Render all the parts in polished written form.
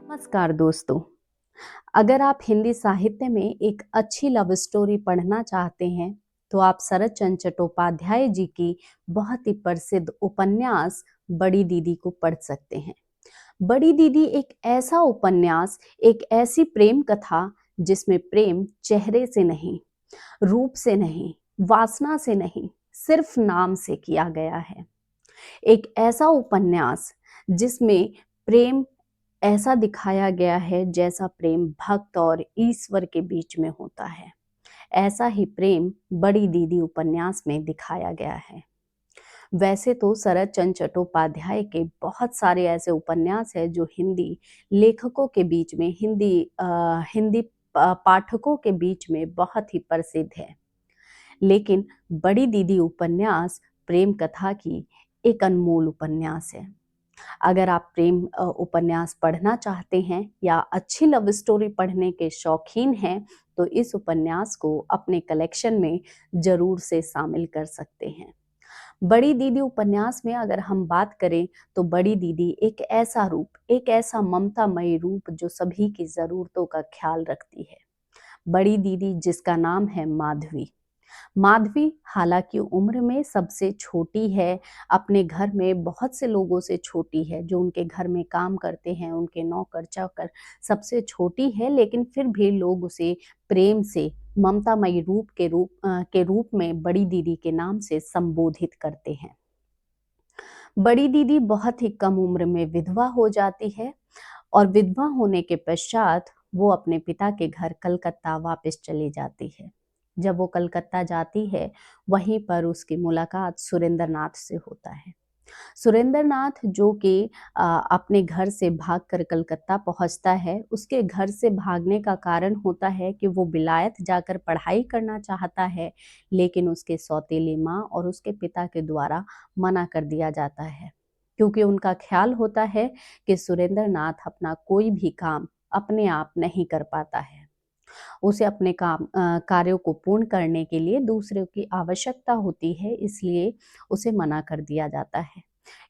नमस्कार दोस्तों। अगर आप हिंदी साहित्य में एक अच्छी लव स्टोरी पढ़ना चाहते हैं तो आप शरत चंद्र चट्टोपाध्याय जी की बहुत ही प्रसिद्ध उपन्यास बड़ी दीदी को पढ़ सकते हैं। बड़ी दीदी एक ऐसा उपन्यास, एक ऐसी प्रेम कथा जिसमें प्रेम चेहरे से नहीं, रूप से नहीं, वासना से नहीं, सिर्फ नाम से किया गया है। एक ऐसा उपन्यास जिसमें प्रेम ऐसा दिखाया गया है जैसा प्रेम भक्त और ईश्वर के बीच में होता है। ऐसा ही प्रेम बड़ी दीदी उपन्यास में दिखाया गया है। वैसे तो शरत चंद्र चट्टोपाध्याय के बहुत सारे ऐसे उपन्यास हैं जो हिंदी लेखकों के बीच में, हिंदी पाठकों के बीच में बहुत ही प्रसिद्ध है। लेकिन बड़ी दीदी उपन्यास प्रेम कथा की एक अनमोल उपन्यास है। अगर आप प्रेम उपन्यास पढ़ना चाहते हैं या अच्छी लव स्टोरी पढ़ने के शौकीन हैं तो इस उपन्यास को अपने कलेक्शन में जरूर से शामिल कर सकते हैं। बड़ी दीदी उपन्यास में अगर हम बात करें तो बड़ी दीदी एक ऐसा रूप, एक ऐसा ममतामयी रूप जो सभी की जरूरतों का ख्याल रखती है। बड़ी दीदी जिसका नाम है माधवी। माधवी हालांकि उम्र में सबसे छोटी है, अपने घर में बहुत से लोगों से छोटी है, जो उनके घर में काम करते हैं, उनके नौकर चाकर सबसे छोटी है, लेकिन फिर भी लोग उसे प्रेम से ममतामयी के रूप में बड़ी दीदी के नाम से संबोधित करते हैं। बड़ी दीदी बहुत ही कम उम्र में विधवा हो जाती है और विधवा होने के पश्चात वो अपने पिता के घर कलकत्ता वापस चली जाती है। जब वो कलकत्ता जाती है वहीं पर उसकी मुलाकात सुरेंद्र नाथ से होता है। सुरेंद्र नाथ जो कि अपने घर से भागकर कलकत्ता पहुंचता है, उसके घर से भागने का कारण होता है कि वो विलायत जाकर पढ़ाई करना चाहता है, लेकिन उसके सौतेली माँ और उसके पिता के द्वारा मना कर दिया जाता है, क्योंकि उनका ख्याल होता है कि सुरेंद्र नाथ अपना कोई भी काम अपने आप नहीं कर पाता है। उसे अपने कार्यों को पूर्ण करने के लिए दूसरों की आवश्यकता होती है, इसलिए उसे मना कर दिया जाता है।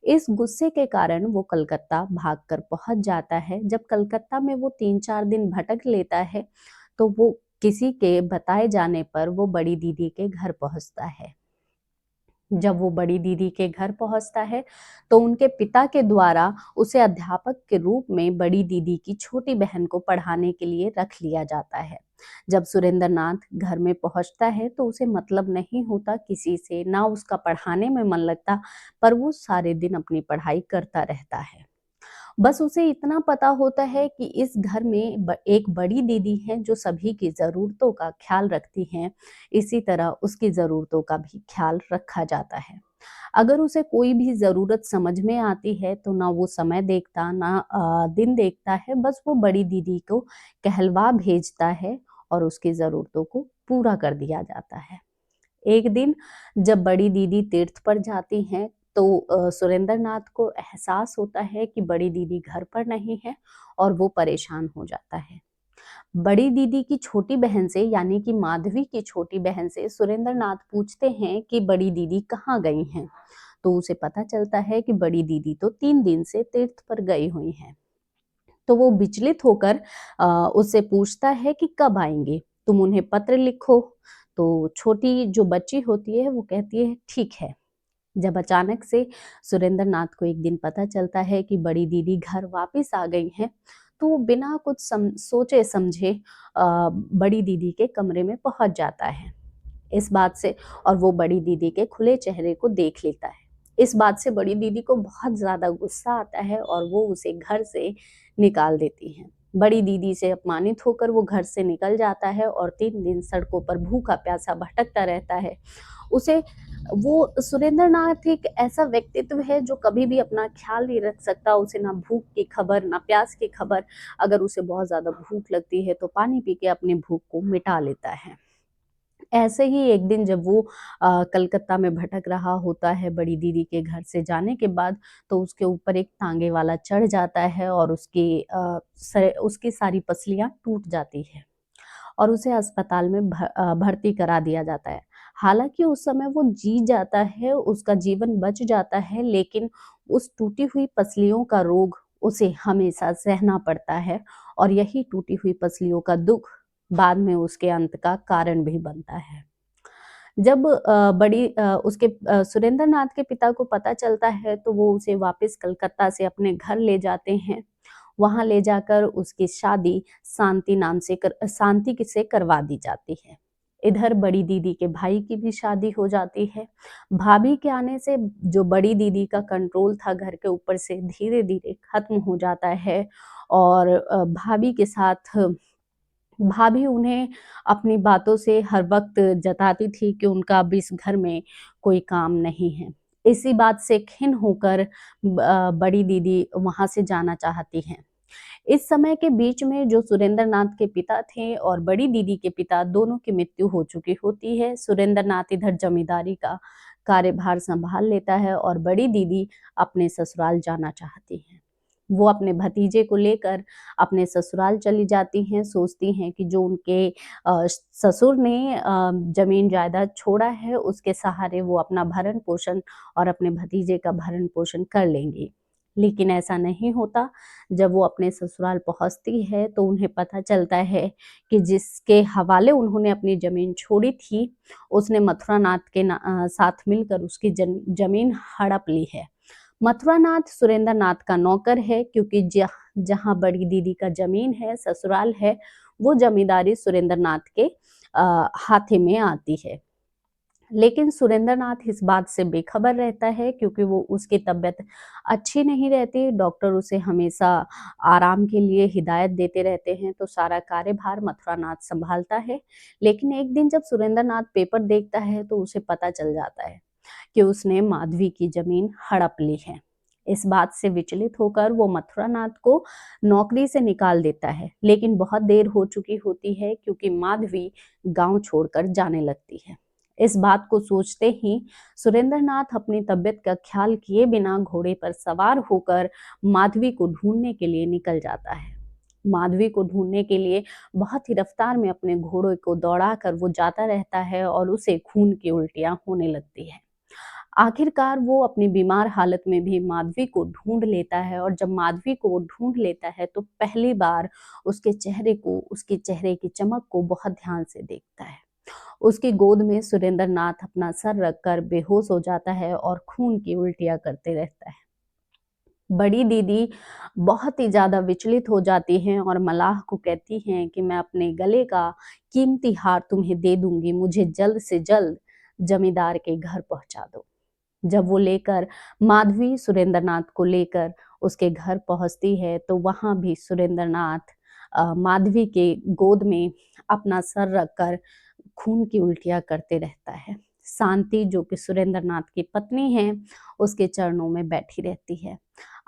इस गुस्से के कारण वो कलकत्ता भागकर पहुंच जाता है। जब कलकत्ता में वो 3-4 दिन भटक लेता है तो वो किसी के बताए जाने पर वो बड़ी दीदी के घर पहुंचता है। जब वो बड़ी दीदी के घर पहुंचता है तो उनके पिता के द्वारा उसे अध्यापक के रूप में बड़ी दीदी की छोटी बहन को पढ़ाने के लिए रख लिया जाता है। जब सुरेंद्र नाथ घर में पहुंचता है तो उसे मतलब नहीं होता किसी से, ना उसका पढ़ाने में मन लगता, पर वो सारे दिन अपनी पढ़ाई करता रहता है। बस उसे इतना पता होता है कि इस घर में एक बड़ी दीदी है जो सभी की ज़रूरतों का ख्याल रखती हैं, इसी तरह उसकी ज़रूरतों का भी ख्याल रखा जाता है। अगर उसे कोई भी ज़रूरत समझ में आती है तो ना वो समय देखता, ना दिन देखता है, बस वो बड़ी दीदी को कहलवा भेजता है और उसकी ज़रूरतों को पूरा कर दिया जाता है। एक दिन जब बड़ी दीदी तीर्थ पर जाती हैं तो सुरेंद्र नाथ को एहसास होता है कि बड़ी दीदी घर पर नहीं है और वो परेशान हो जाता है। बड़ी दीदी की छोटी बहन से, यानी कि माधवी की छोटी बहन से सुरेंद्र नाथ पूछते हैं कि बड़ी दीदी कहाँ गई हैं। तो उसे पता चलता है कि बड़ी दीदी तो 3 दिन से तीर्थ पर गई हुई हैं। तो वो विचलित होकर उससे पूछता है कि कब आएंगे, तुम उन्हें पत्र लिखो। तो छोटी जो बच्ची होती है वो कहती है ठीक है। जब अचानक से सुरेंद्र नाथ को एक दिन पता चलता है कि बड़ी दीदी घर वापस आ गई हैं, तो वो बिना कुछ सोचे समझे बड़ी दीदी के कमरे में पहुंच जाता है। इस बात से, और वो बड़ी दीदी के खुले चेहरे को देख लेता है। इस बात से बड़ी दीदी को बहुत ज्यादा गुस्सा आता है और वो उसे घर से निकाल देती हैं। बड़ी दीदी से अपमानित होकर वो घर से निकल जाता है और 3 दिन सड़कों पर भूखा प्यासा भटकता रहता है। उसे वो सुरेंद्र नाथ एक ऐसा व्यक्तित्व है जो कभी भी अपना ख्याल नहीं रख सकता। उसे ना भूख की खबर, ना प्यास की खबर। अगर उसे बहुत ज्यादा भूख लगती है तो पानी पी के अपनी भूख को मिटा लेता है। ऐसे ही एक दिन जब वो कलकत्ता में भटक रहा होता है बड़ी दीदी के घर से जाने के बाद, तो उसके ऊपर एक तांगे वाला चढ़ जाता है और उसकी सारी पसलियां टूट जाती है और उसे अस्पताल में भर्ती करा दिया जाता है। हालांकि उस समय वो जी जाता है, उसका जीवन बच जाता है, लेकिन उस टूटी हुई पसलियों का रोग उसे हमेशा सहना पड़ता है और यही टूटी हुई पसलियों का दुख बाद में उसके अंत का कारण भी बनता है। जब उसके सुरेंद्र नाथ के पिता को पता चलता है तो वो उसे वापस कलकत्ता से अपने घर ले जाते हैं। वहां ले जाकर उसकी शादी शांति से करवा दी जाती है। इधर बड़ी दीदी के भाई की भी शादी हो जाती है। भाभी के आने से जो बड़ी दीदी का कंट्रोल था घर के ऊपर से धीरे धीरे खत्म हो जाता है और भाभी उन्हें अपनी बातों से हर वक्त जताती थी कि उनका अब इस घर में कोई काम नहीं है। इसी बात से खिन्न होकर बड़ी दीदी वहां से जाना चाहती हैं। इस समय के बीच में जो सुरेंद्र नाथ के पिता थे और बड़ी दीदी के पिता दोनों की मृत्यु हो चुकी होती है। सुरेंद्र नाथ इधर जमींदारी का कार्यभार संभाल लेता है और बड़ी दीदी अपने ससुराल जाना चाहती हैं। वो अपने भतीजे को लेकर अपने ससुराल चली जाती हैं। सोचती हैं कि जो उनके ससुर ने जमीन जायदाद छोड़ा है उसके सहारे वो अपना भरण पोषण और अपने भतीजे का भरण पोषण कर लेंगी। लेकिन ऐसा नहीं होता। जब वो अपने ससुराल पहुंचती है तो उन्हें पता चलता है कि जिसके हवाले उन्होंने अपनी जमीन छोड़ी थी उसने मथुरा नाथ के साथ मिलकर उसकी जमीन हड़प ली है। मथुरा नाथ सुरेंद्र नाथ का नौकर है क्योंकि जहां बड़ी दीदी का जमीन है ससुराल है वो जमींदारी सुरेंद्र नाथ के हाथे में आती है। लेकिन सुरेंद्र नाथ इस बात से बेखबर रहता है क्योंकि वो उसकी तबीयत अच्छी नहीं रहती। डॉक्टर उसे हमेशा आराम के लिए हिदायत देते रहते हैं तो सारा कार्यभार मथुरा नाथ संभालता है। लेकिन एक दिन जब सुरेंद्र नाथ पेपर देखता है तो उसे पता चल जाता है कि उसने माधवी की जमीन हड़प ली है। इस बात से विचलित होकर वो मथुरा नाथ को नौकरी से निकाल देता है। लेकिन बहुत देर हो चुकी होती है क्योंकि माधवी गांव छोड़कर जाने लगती है। इस बात को सोचते ही सुरेंद्र नाथ अपनी तबीयत का ख्याल किए बिना घोड़े पर सवार होकर माधवी को ढूंढने के लिए निकल जाता है। माधवी को ढूंढने के लिए बहुत ही रफ्तार में अपने घोड़े को दौड़ाकर वो जाता रहता है और उसे खून की उल्टियां होने लगती है। आखिरकार वो अपनी बीमार हालत में भी माधवी को ढूंढ लेता है और जब माधवी को वो ढूंढ लेता है तो पहली बार उसके चेहरे की चमक को बहुत ध्यान से देखता है। उसकी गोद में सुरेंद्र नाथ अपना सर रखकर बेहोश हो जाता है और खून की उल्टियां करते रहता है। बड़ी दीदी बहुत ही ज्यादा विचलित हो जाती हैं और मलाह को कहती हैं कि मैं अपने गले का कीमती हार तुम्हें दे दूंगी, मुझे जल्द से जल्द जमींदार के घर पहुंचा दो। जब वो लेकर माधवी सुरेंद्र नाथ को लेकर उसके घर पहुंचती है तो वहां भी सुरेंद्र नाथ माधवी के गोद में अपना सर रखकर खून की उल्टियां करते रहता है। शांति जो कि सुरेंद्र नाथ की पत्नी है उसके चरणों में बैठी रहती है।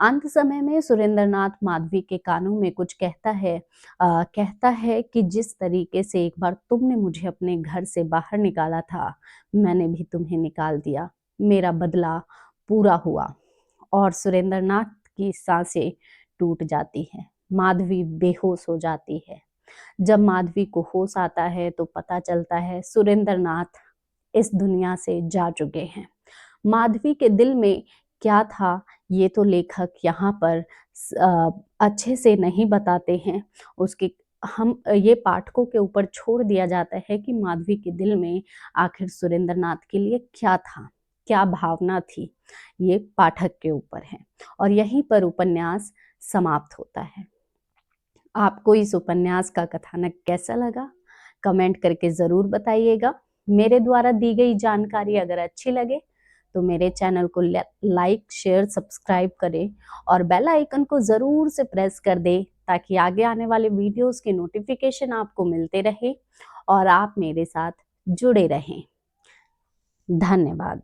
अंत समय में सुरेंद्र नाथ माधवी के कानों में कुछ कहता है कि जिस तरीके से एक बार तुमने मुझे अपने घर से बाहर निकाला था मैंने भी तुम्हें निकाल दिया, मेरा बदला पूरा हुआ। और सुरेंद्र नाथ की सांसें टूट जाती हैं। माधवी बेहोश हो जाती है। जब माधवी को होश आता है तो पता चलता है सुरेंद्र नाथ इस दुनिया से जा चुके हैं। माधवी के दिल में क्या था ये तो लेखक यहाँ पर अच्छे से नहीं बताते हैं। उसके हम ये पाठकों के ऊपर छोड़ दिया जाता है कि माधवी के दिल में आखिर सुरेंद्र नाथ के लिए क्या था, क्या भावना थी, ये पाठक के ऊपर है। और यहीं पर उपन्यास समाप्त होता है। आपको इस उपन्यास का कथानक कैसा लगा कमेंट करके जरूर बताइएगा। मेरे द्वारा दी गई जानकारी अगर अच्छी लगे तो मेरे चैनल को लाइक शेयर सब्सक्राइब करें और बेल आइकन को जरूर से प्रेस कर दें ताकि आगे आने वाले वीडियोस के नोटिफिकेशन आपको मिलते रहे और आप मेरे साथ जुड़े रहें। धन्यवाद।